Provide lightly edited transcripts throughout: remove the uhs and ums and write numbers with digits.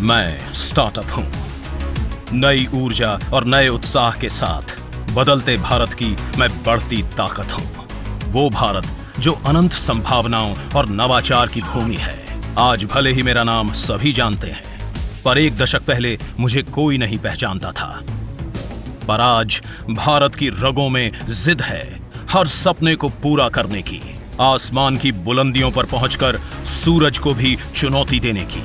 मैं स्टार्टअप हूं। नई ऊर्जा और नए उत्साह के साथ बदलते भारत की मैं बढ़ती ताकत हूं। वो भारत जो अनंत संभावनाओं और नवाचार की भूमि है। आज भले ही मेरा नाम सभी जानते हैं, पर एक दशक पहले मुझे कोई नहीं पहचानता था। पर आज भारत की रगों में जिद है हर सपने को पूरा करने की, आसमान की बुलंदियों पर पहुंचकर सूरज को भी चुनौती देने की।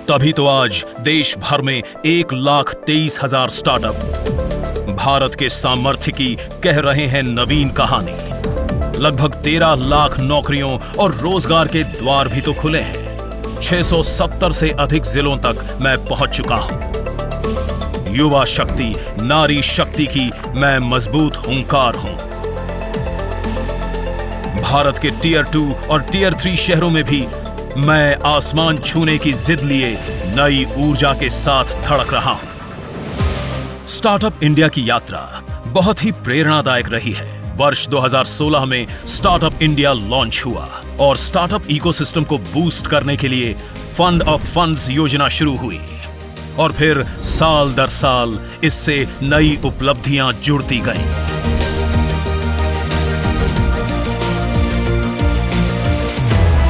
तभी तो आज देश भर में 1,23,000 स्टार्टअप भारत के सामर्थ्य की कह रहे हैं नवीन कहानी। लगभग 13 लाख नौकरियों और रोजगार के द्वार भी तो खुले हैं। 670 से अधिक जिलों तक मैं पहुंच चुका हूं। युवा शक्ति, नारी शक्ति की मैं मजबूत हुंकार हूं। भारत के टियर 2 और टियर 3 शहरों में भी मैं आसमान छूने की जिद लिए नई ऊर्जा के साथ धड़क रहा हूं। स्टार्टअप इंडिया की यात्रा बहुत ही प्रेरणादायक रही है। वर्ष 2016 में स्टार्टअप इंडिया लॉन्च हुआ और स्टार्टअप इकोसिस्टम को बूस्ट करने के लिए फंड ऑफ फंड्स योजना शुरू हुई और फिर साल दर साल इससे नई उपलब्धियां जुड़ती गईं।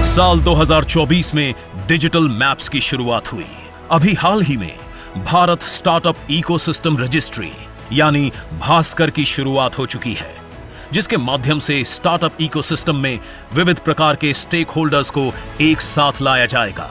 साल 2024 में डिजिटल मैप्स की शुरुआत हुई। अभी हाल ही में भारत स्टार्टअप इकोसिस्टम रजिस्ट्री यानी भास्कर की शुरुआत हो चुकी है, जिसके माध्यम से स्टार्टअप इकोसिस्टम में विविध प्रकार के स्टेक होल्डर्स को एक साथ लाया जाएगा।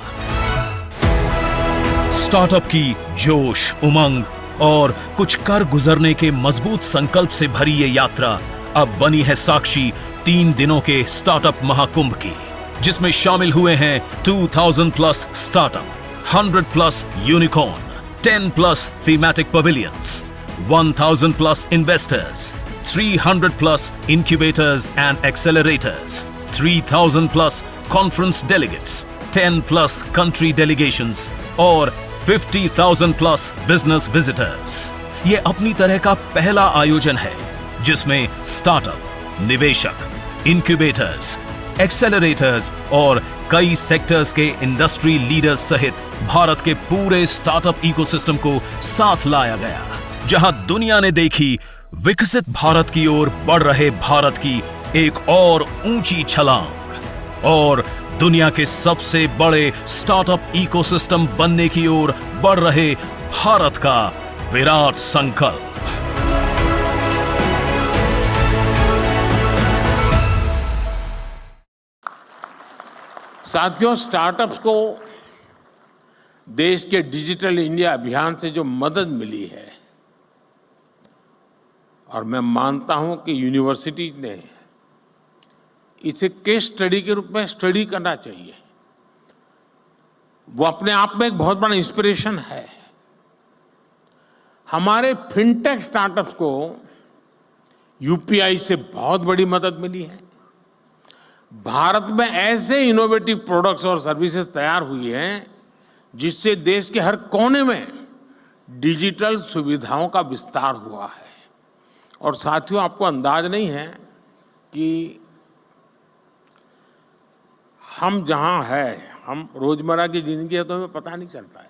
स्टार्टअप की जोश, उमंग और कुछ कर गुजरने के मजबूत संकल्प से भरी ये यात्रा अब बनी है साक्षी 3 दिनों के स्टार्टअप महाकुंभ की, जिसमें शामिल हुए हैं 2000 plus startup, 100 plus unicorn, 10 plus thematic pavilions, 1000 plus investors, 300 plus incubators and accelerators, 3,000 plus conference delegates, 10 plus country delegations और 50,000 plus business visitors। ये अपनी तरह का पहला आयोजन है जिसमें स्टार्टअप, निवेशक, इंक्यूबेटर्स, एक्सेलरेटर्स और कई सेक्टर्स के इंडस्ट्री लीडर्स सहित भारत के पूरे स्टार्टअप इकोसिस्टम को साथ लाया गया, जहां दुनिया ने देखी विकसित भारत की ओर बढ़ रहे भारत की एक और ऊंची छलांग और दुनिया के सबसे बड़े स्टार्टअप इकोसिस्टम बनने की ओर बढ़ रहे भारत का विराट संकल्प। साथियों, स्टार्टअप्स को देश के डिजिटल इंडिया अभियान से जो मदद मिली है, और मैं मानता हूं कि यूनिवर्सिटीज ने इसे केस स्टडी के रूप में स्टडी करना चाहिए। वो अपने आप में एक बहुत बड़ा इंस्पिरेशन है। हमारे फिनटेक स्टार्टअप्स को यूपीआई से बहुत बड़ी मदद मिली है। भारत में ऐसे इनोवेटिव प्रोडक्ट्स और सर्विसेज तैयार हुई हैं जिससे देश के हर कोने में डिजिटल सुविधाओं का विस्तार हुआ है। और साथियों, आपको अंदाज नहीं है कि हम जहां हैं, हम रोजमर्रा की जिंदगी है तो हमें पता नहीं चलता है,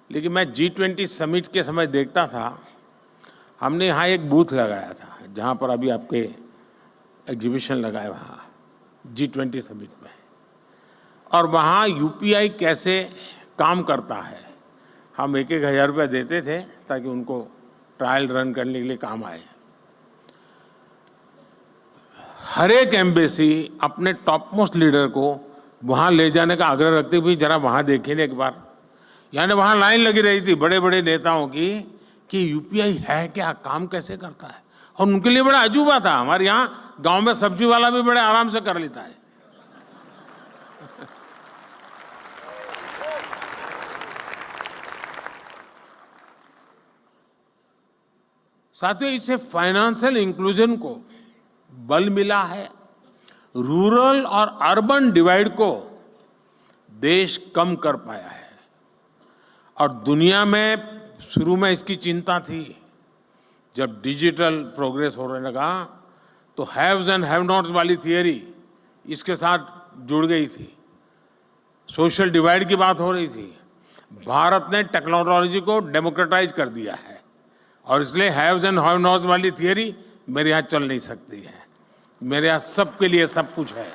लेकिन मैं G20 समिट के समय देखता था, हमने यहाँ एक बूथ लगाया था जहां पर अभी आपके एग्जीबिशन लगाए वहाँ G20 समिट में, और वहाँ यूपीआई कैसे काम करता है। हम 1-1 हज़ार रुपया देते थे ताकि उनको ट्रायल रन करने के लिए काम आए। हर एक एम्बेसी अपने टॉप मोस्ट लीडर को वहाँ ले जाने का आग्रह रखते हुए जरा वहाँ देखिए एक बार। यानी वहाँ लाइन लगी रही थी बड़े बड़े नेताओं की कि यूपीआई है क्या, काम कैसे करता है, और उनके लिए बड़ा अजूबा था। हमारे यहाँ गांव में सब्जी वाला भी बड़े आराम से कर लेता है। साथियों, इससे फाइनेंशियल इंक्लूजन को बल मिला है। रूरल और अर्बन डिवाइड को देश कम कर पाया है। और दुनिया में शुरू में इसकी चिंता थी। जब डिजिटल प्रोग्रेस होने लगा तो हैव्स एंड हैव नॉट्स वाली थियरी इसके साथ जुड़ गई थी। सोशल डिवाइड की बात हो रही थी। भारत ने टेक्नोलॉजी को डेमोक्रेटाइज कर दिया है और इसलिए हैव्स एंड हैव नॉट्स वाली थियरी मेरे यहाँ चल नहीं सकती है। मेरे यहाँ सबके लिए सब कुछ है।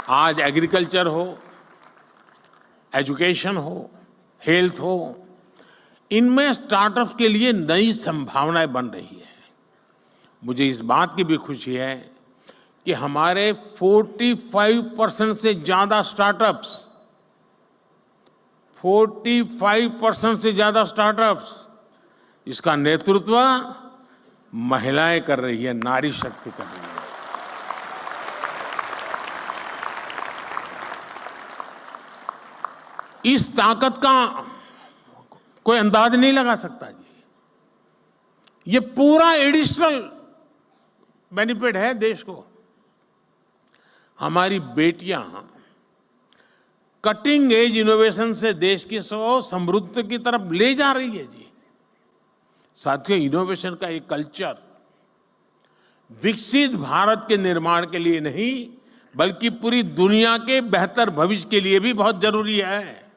आज एग्रीकल्चर हो, एजुकेशन हो, हेल्थ हो, इनमें स्टार्टअप्स के लिए नई संभावनाएं बन रही है। मुझे इस बात की भी खुशी है कि हमारे 45% से ज्यादा स्टार्टअप्स 45% से ज्यादा स्टार्टअप्स इसका नेतृत्व महिलाएं कर रही है, नारी शक्ति कर रही है। इस ताकत का कोई अंदाज नहीं लगा सकता जी। ये पूरा एडिशनल बेनिफिट है देश को। हमारी बेटियां कटिंग एज इनोवेशन से देश की समृद्धि की तरफ ले जा रही है जी। साथियों, इनोवेशन का एक कल्चर विकसित भारत के निर्माण के लिए नहीं बल्कि पूरी दुनिया के बेहतर भविष्य के लिए भी बहुत जरूरी है।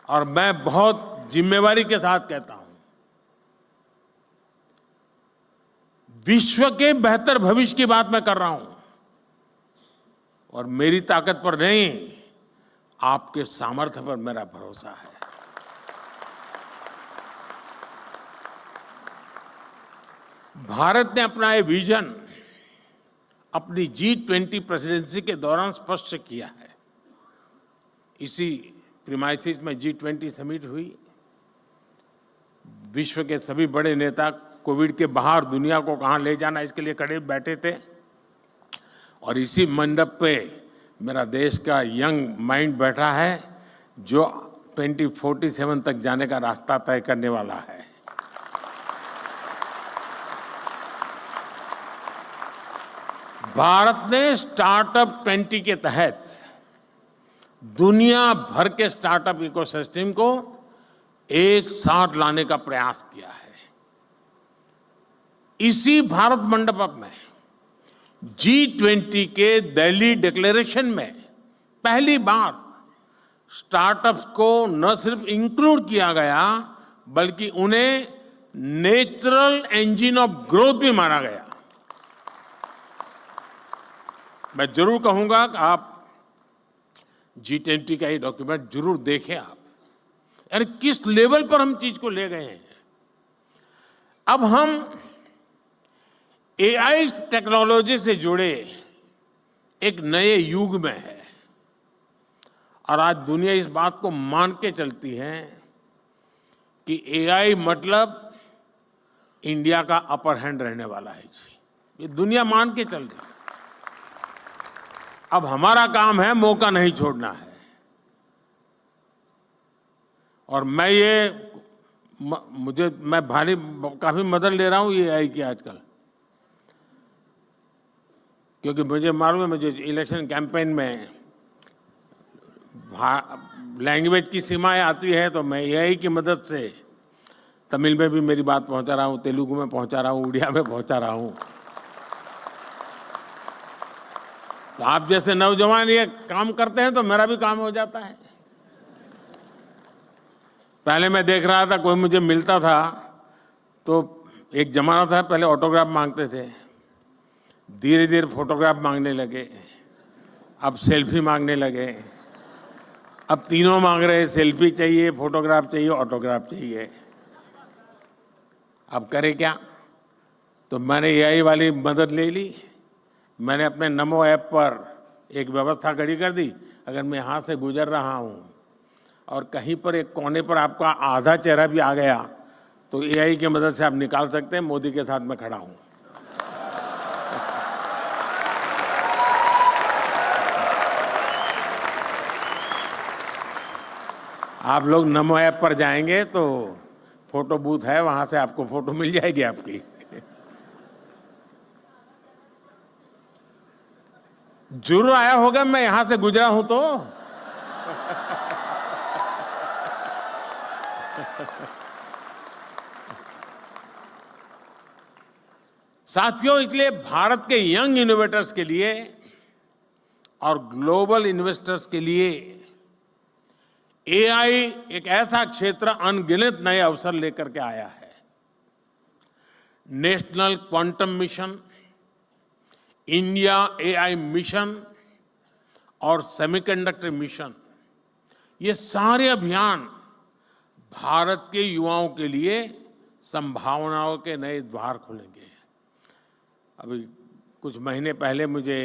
और मैं बहुत जिम्मेवारी के साथ कहता हूं, विश्व के बेहतर भविष्य की बात मैं कर रहा हूं और मेरी ताकत पर नहीं, आपके सामर्थ्य पर मेरा भरोसा है। भारत ने अपना ये विजन अपनी G20 प्रेसिडेंसी के दौरान स्पष्ट किया है। इसी प्रीमाइसिस में G20 समिट हुई। विश्व के सभी बड़े नेता कोविड के बाहर दुनिया को कहां ले जाना इसके लिए खड़े बैठे थे और इसी मंडप पे मेरा देश का यंग माइंड बैठा है जो 2047 तक जाने का रास्ता तय करने वाला है। भारत ने स्टार्टअप 20 के तहत दुनिया भर के स्टार्टअप इकोसिस्टम को एक साथ लाने का प्रयास किया है। इसी भारत मंडप में G20 के दिल्ली डिक्लेरेशन में पहली बार स्टार्टअप्स को न सिर्फ इंक्लूड किया गया बल्कि उन्हें नेचुरल इंजन ऑफ ग्रोथ भी माना गया। मैं जरूर कहूंगा कि आप G20 का ये डॉक्यूमेंट जरूर देखें आप, यानी किस लेवल पर हम चीज को ले गए हैं। अब हम AI टेक्नोलॉजी से जुड़े एक नए युग में है और आज दुनिया इस बात को मान के चलती है कि AI मतलब इंडिया का अपर हैंड रहने वाला है जी। ये दुनिया मान के चल रही है। अब हमारा काम है मौका नहीं छोड़ना है। और मैं काफी मदद ले रहा हूं ये AI की आजकल, क्योंकि मुझे मालूम है मुझे इलेक्शन कैंपेन में लैंग्वेज की सीमाएं आती है तो मैं AI की मदद से तमिल में भी मेरी बात पहुंचा रहा हूं, तेलुगु में पहुंचा रहा हूं, उड़िया में पहुंचा रहा हूं। तो आप जैसे नौजवान ये काम करते हैं तो मेरा भी काम हो जाता है। पहले मैं देख रहा था कोई मुझे मिलता था तो एक जमाना था पहले ऑटोग्राफ मांगते थे, धीरे धीरे फोटोग्राफ मांगने लगे, अब सेल्फी मांगने लगे, अब तीनों मांग रहे, सेल्फी चाहिए, फोटोग्राफ चाहिए, ऑटोग्राफ चाहिए। अब करे क्या? तो मैंने AI वाली मदद ले ली। मैंने अपने नमो ऐप पर एक व्यवस्था खड़ी कर दी। अगर मैं यहाँ से गुजर रहा हूँ और कहीं पर एक कोने पर आपका आधा चेहरा भी आ गया तो AI की मदद से आप निकाल सकते हैं मोदी के साथ मैं खड़ा हूँ। आप लोग नमो ऐप पर जाएंगे तो फोटो बूथ है, वहां से आपको फोटो मिल जाएगी आपकी। जरूर आया होगा, मैं यहां से गुजरा हूं तो। साथियों, इसलिए भारत के यंग इनोवेटर्स के लिए और ग्लोबल इन्वेस्टर्स के लिए एआई एक ऐसा क्षेत्र अनगिनत नए अवसर लेकर के आया है। National quantum mission, India AI mission और सेमीकंडक्टर मिशन, ये सारे अभियान भारत के युवाओं के लिए संभावनाओं के नए द्वार खोलेंगे। अभी कुछ महीने पहले मुझे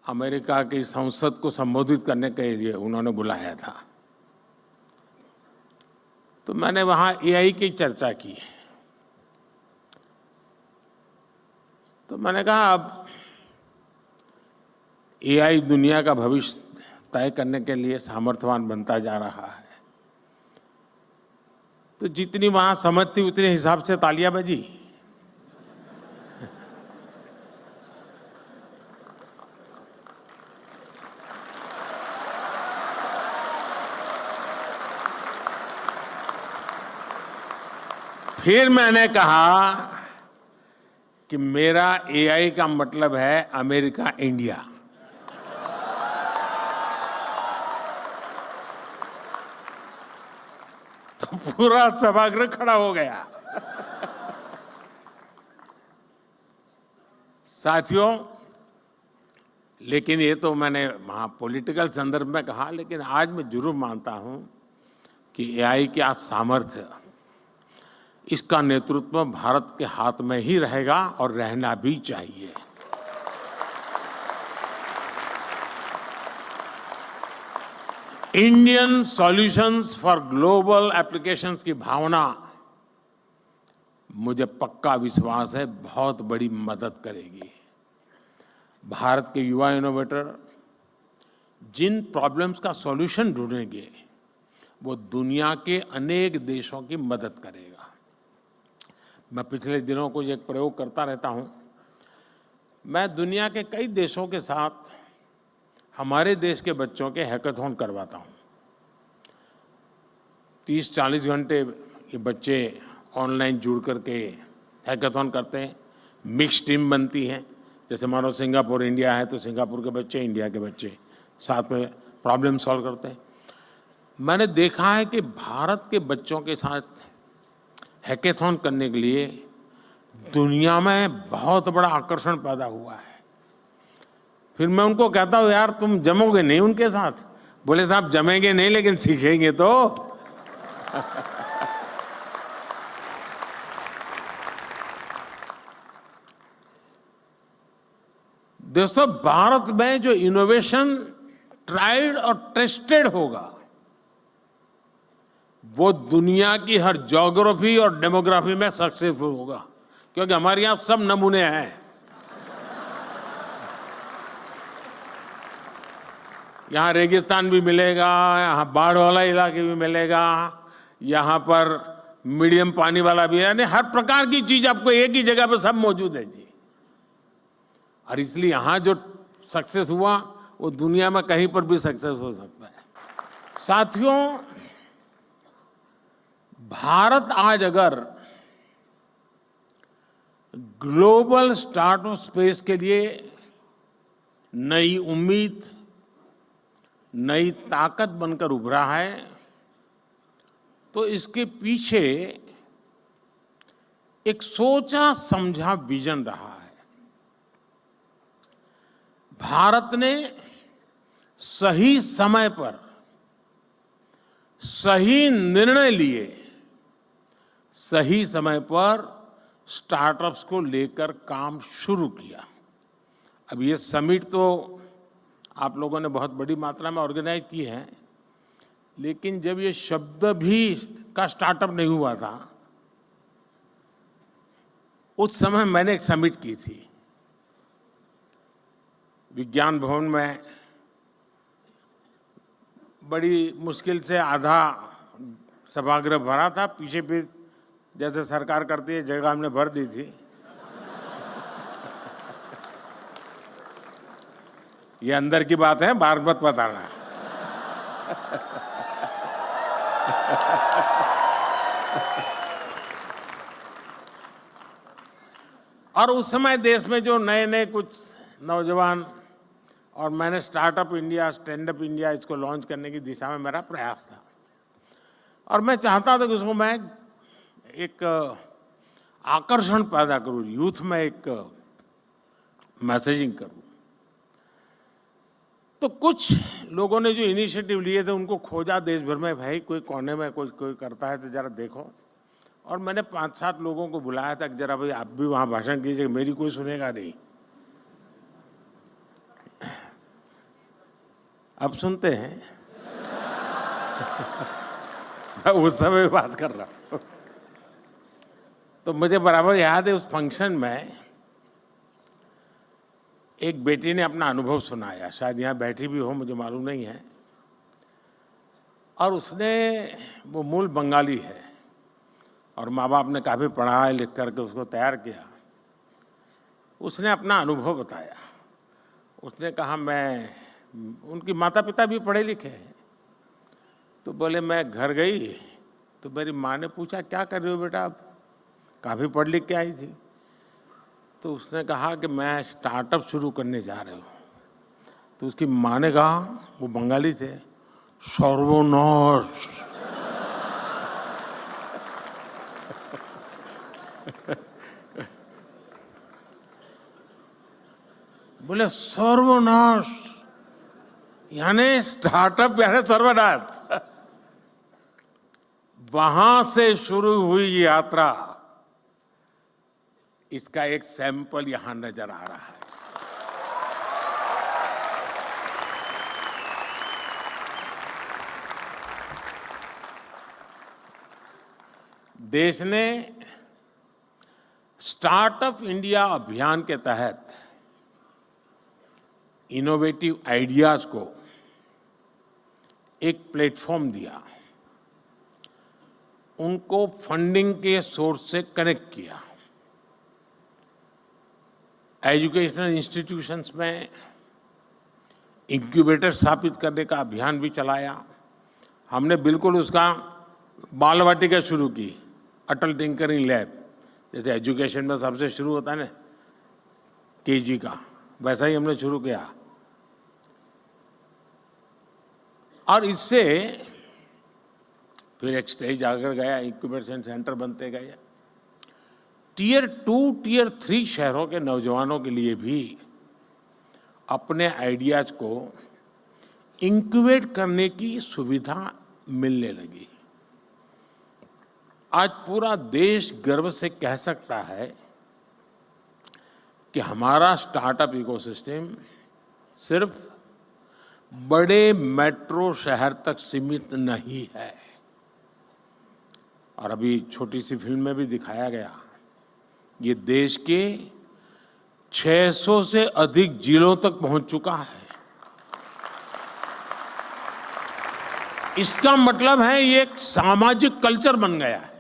अमेरिका की संसद को संबोधित करने के लिए उन्होंने बुलाया था, तो मैंने वहां एआई की चर्चा की। तो मैंने कहा अब एआई दुनिया का भविष्य तय करने के लिए सामर्थ्यवान बनता जा रहा है, तो जितनी वहां समझ थी उतने हिसाब से तालियां बजी। फिर मैंने कहा कि मेरा एआई का मतलब है अमेरिका इंडिया। तो पूरा सभागृह खड़ा हो गया। साथियों, लेकिन ये तो मैंने वहां पॉलिटिकल संदर्भ में कहा, लेकिन आज मैं जरूर मानता हूं कि एआई का सामर्थ्य, इसका नेतृत्व भारत के हाथ में ही रहेगा और रहना भी चाहिए। Indian solutions for global applications की भावना, मुझे पक्का विश्वास है, बहुत बड़ी मदद करेगी। भारत के युवा इनोवेटर जिन प्रॉब्लम्स का सॉल्यूशन ढूंढेंगे, वो दुनिया के अनेक देशों की मदद करेगा। मैं पिछले दिनों को एक प्रयोग करता रहता हूं। मैं दुनिया के कई देशों के साथ हमारे देश के बच्चों के हैकाथॉन करवाता हूं। 30-40 घंटे ये बच्चे ऑनलाइन जुड़ करके हैकाथॉन करते हैं। मिक्स टीम बनती है, जैसे मानो सिंगापुर इंडिया है तो सिंगापुर के बच्चे, इंडिया के बच्चे साथ में प्रॉब्लम सॉल्व करते हैं। मैंने देखा है कि भारत के बच्चों के साथ हैकाथॉन करने के लिए दुनिया में बहुत बड़ा आकर्षण पैदा हुआ है। फिर मैं उनको कहता हूं, यार तुम जमोगे नहीं उनके साथ? बोले साहब जमेंगे नहीं, लेकिन सीखेंगे तो। दोस्तों, भारत में जो इनोवेशन ट्राइड और टेस्टेड होगा, वो दुनिया की हर ज्योग्राफी और डेमोग्राफी में सक्सेसफुल होगा, क्योंकि हमारे यहां सब नमूने हैं। यहाँ रेगिस्तान भी मिलेगा, यहाँ बाढ़ वाला इलाके भी मिलेगा, यहाँ पर मीडियम पानी वाला भी है, यानी हर प्रकार की चीज आपको एक ही जगह पर सब मौजूद है जी। और इसलिए यहाँ जो सक्सेस हुआ वो दुनिया में कहीं पर भी सक्सेस हो सकता है। साथियों, भारत आज अगर ग्लोबल स्टार्टअप स्पेस के लिए नई उम्मीद, नई ताकत बनकर उभरा है, तो इसके पीछे एक सोचा समझा विजन रहा है। भारत ने सही समय पर सही निर्णय लिए, सही समय पर स्टार्टअप्स को लेकर काम शुरू किया। अब ये समिट तो आप लोगों ने बहुत बड़ी मात्रा में ऑर्गेनाइज की है, लेकिन जब ये शब्द भी का स्टार्टअप नहीं हुआ था, उस समय मैंने एक समिट की थी विज्ञान भवन में। बड़ी मुश्किल से आधा सभागृह भरा था, पीछे भी जैसे सरकार करती है जगह हमने भर दी थी। ये अंदर की बात है, बाहर मत बताना। और उस समय देश में जो नए नए कुछ नौजवान, और मैंने startup India, stand up India इसको लॉन्च करने की दिशा में मेरा प्रयास था। और मैं चाहता था कि उसको मैं एक आकर्षण पैदा करूं, यूथ में एक मैसेजिंग करूं। तो कुछ लोगों ने जो इनिशिएटिव लिए थे उनको खोजा देश भर में, भाई कोई कोने में कोई करता है तो जरा देखो। और मैंने 5-7 लोगों को बुलाया था कि जरा भाई आप भी वहां भाषण कीजिए, मेरी कोई सुनेगा नहीं। अब सुनते हैं। मैं उस समय बात कर रहा हूं। तो मुझे बराबर याद है, उस फंक्शन में एक बेटी ने अपना अनुभव सुनाया, शायद यहाँ बैठी भी हो, मुझे मालूम नहीं है। और उसने, वो मूल बंगाली है और माँ बाप ने काफ़ी पढ़ा लिख करके उसको तैयार किया। उसने अपना अनुभव बताया। उसने कहा, उनकी माता पिता भी पढ़े लिखे हैं। तो बोले, मैं घर गई तो मेरी माँ ने पूछा, क्या कर रहे हो बेटा, आप काफ़ी पढ़ लिख के आई थी। तो उसने कहा कि मैं स्टार्टअप शुरू करने जा रही हूँ। तो उसकी माँ ने कहा, वो बंगाली थे, सर्वनाश। बोले सर्वनाश यानी स्टार्टअप यानी सर्वनाश। वहां से शुरू हुई यात्रा, इसका एक सैंपल यहां नजर आ रहा है। देश ने स्टार्टअप इंडिया अभियान के तहत इनोवेटिव आइडियाज को एक प्लेटफॉर्म दिया, उनको फंडिंग के सोर्स से कनेक्ट किया। एजुकेशनल इंस्टीट्यूशंस में इंक्यूबेटर स्थापित करने का अभियान भी चलाया। हमने बिल्कुल उसका बाल वाटिका शुरू की, अटल टिंकरिंग लैब, जैसे एजुकेशन में सबसे शुरू होता है ना केजी का, वैसा ही हमने शुरू किया। और इससे फिर एक स्टेज आकर गया, इंक्यूबेशन सेंटर बनते गए। टियर 2, टियर 3 शहरों के नौजवानों के लिए भी अपने आइडियाज को इंक्यूबेट करने की सुविधा मिलने लगी। आज पूरा देश गर्व से कह सकता है कि हमारा स्टार्टअप इकोसिस्टम सिर्फ बड़े मेट्रो शहर तक सीमित नहीं है। और अभी छोटी सी फिल्म में भी दिखाया गया, ये देश के 600 से अधिक जिलों तक पहुंच चुका है। इसका मतलब है ये एक सामाजिक कल्चर बन गया है।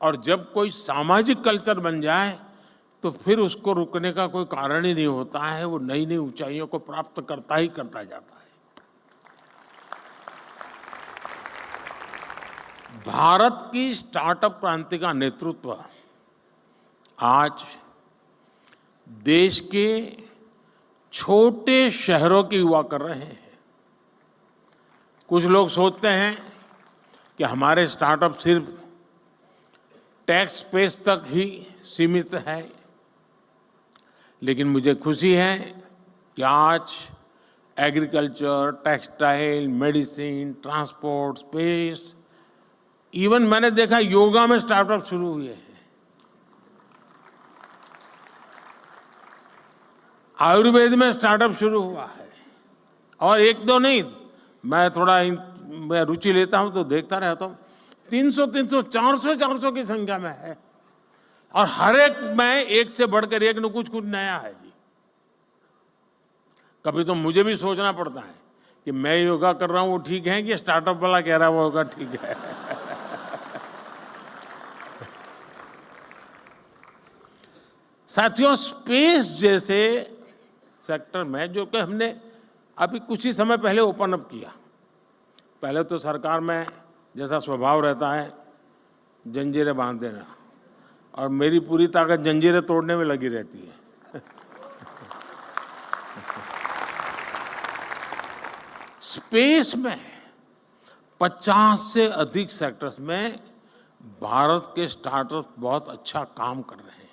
और जब कोई सामाजिक कल्चर बन जाए तो फिर उसको रुकने का कोई कारण ही नहीं होता है, वो नई नई ऊंचाइयों को प्राप्त करता ही करता जाता है। भारत की स्टार्टअप क्रांति का नेतृत्व आज देश के छोटे शहरों के युवा कर रहे हैं। कुछ लोग सोचते हैं कि हमारे स्टार्टअप सिर्फ टैक्स स्पेस तक ही सीमित है, लेकिन मुझे खुशी है कि आज agriculture, textile, medicine, transport, space, even मैंने देखा योगा में स्टार्टअप शुरू हुए हैं। आयुर्वेद में स्टार्टअप शुरू हुआ है। और एक दो नहीं, मैं रुचि लेता हूं तो देखता रहता हूं, 300, 400 की संख्या में है। और हर एक में एक से बढ़कर एक न कुछ नया है जी। कभी तो मुझे भी सोचना पड़ता है कि मैं योगा कर रहा हूं वो ठीक है कि स्टार्टअप वाला कह रहा है वो योगा ठीक है। साथियों, स्पेस जैसे सेक्टर में जो कि हमने अभी कुछ ही समय पहले ओपन अप किया, पहले तो सरकार में जैसा स्वभाव रहता है जंजीरें बांध देना, और मेरी पूरी ताकत जंजीरें तोड़ने में लगी रहती है। स्पेस में 50 से अधिक सेक्टर्स में भारत के स्टार्टअप बहुत अच्छा काम कर रहे हैं।